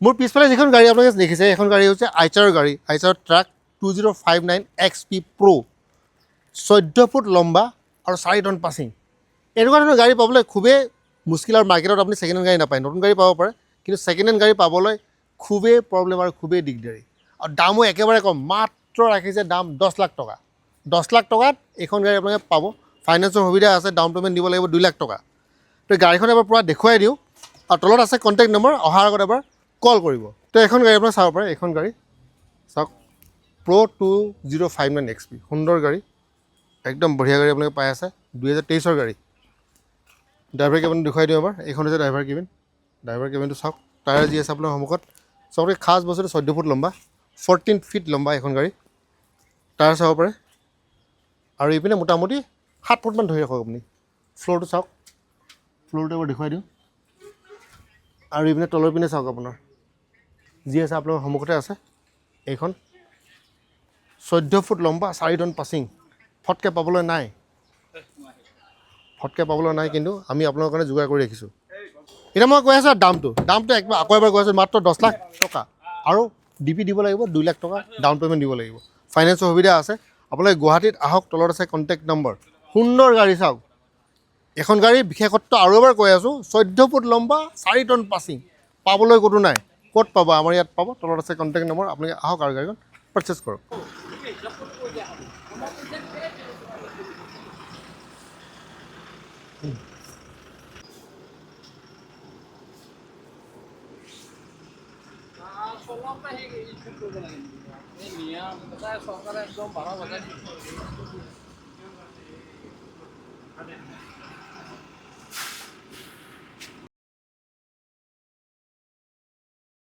মোৰ পিছফালে যিখন গাড়ী আপোনালোকে দেখিছে এখন গাড়ী হৈছে আইচাৰৰ গাড়ী Eicher truck 2059 XP Pro 14 foot লম্বা আৰু 4 টন পাছিং এনেকুৱা ধৰণৰ গাড়ী পাবলৈ খুবেই মুস্কিল আৰু মাৰ্কেটত আপুনি ছেকেণ্ড হেণ্ড গাড়ী নাপায় নতুন গাড়ী পাব পাৰে কিন্তু ছেকেণ্ড হেণ্ড গাড়ী পাবলৈ খুবেই প্ৰব্লেম আৰু খুবেই দিগদাৰী আৰু দামো একেবাৰে কম মাত্ৰ ৰাখিছে দাম 10 লাখ টকা 10 লাখ টকাত এইখন গাড়ী আপোনালোকে পাব ফাইনেন্সৰ সুবিধা আছে ডাউন পে'মেণ্ট দিব লাগিব 2 লাখ টকা তো গাড়ীখন এবাৰ পূৰা দেখুৱাই দিওঁ আৰু তলত আছে কণ্টেক্ট নম্বৰ অহাৰ আগত এবাৰ কল কৰিব তো এখন গাড়ী আপোনাৰ চাব পাৰে এইখন গাড়ী চাওক Pro 2059 XP সুন্দৰ গাড়ী একদম বঢ়িয়া গাড়ী আপোনালোকে পাই আছে 2023ৰ গাড়ী ড্ৰাইভাৰ কেবিন দেখুৱাই দিওঁ এবাৰ এইখন হৈছে ড্ৰাইভাৰ কেবিনটো চাওক টায়াৰ যি আছে আপোনাৰ সন্মুখত চবতকৈ খাছ বস্তুটো 14 ফুট লম্বা 14 ফিট লম্বা এইখন গাড়ী টায়াৰ চাব পাৰে আৰু এইপিনে মোটামুটি 7 ফুটমান ধৰি ৰাখক আপুনি ফ্ল'ৰটো চাওক ফ্ল'ৰটো এবাৰ দেখুৱাই দিওঁ আৰু এইপিনে তলৰ পিনে চাওক আপোনাৰ যি আছে আপোনাৰ সন্মুখতে আছে এইখন 14 ফুট লম্বা 4 টন পাছিং ফটকৈ পাবলৈ নাই কিন্তু আমি আপোনালোকৰ কাৰণে যোগাৰ কৰি ৰাখিছোঁ এতিয়া মই কৈ আছোঁ দামটো একবাৰ আকৌ এবাৰ কৈ আছোঁ মাত্ৰ 10 লাখ টকা আৰু ডিপি দিব লাগিব 2 লাখ টকা ডাউন পে'মেণ্ট দিব লাগিব ফাইনেন্সৰ সুবিধা আছে আপোনালোকে গুৱাহাটীত আহক তলত আছে কণ্টেক্ট নম্বৰ সুন্দৰ গাড়ী চাওক এখন গাড়ী বিশেষত্ব আৰু এবাৰ কৈ আছোঁ 14 ফুট লম্বা 4 টন পাছিং পাবলৈ ক'তো নাই ক'ত পাব আমাৰ ইয়াত পাব তলত আছে কণ্টেক্ট নম্বৰ আপোনালোকে আহক আৰু গাড়ীখন পাৰচেছ কৰক চৰকাৰে একদম 12 বজাই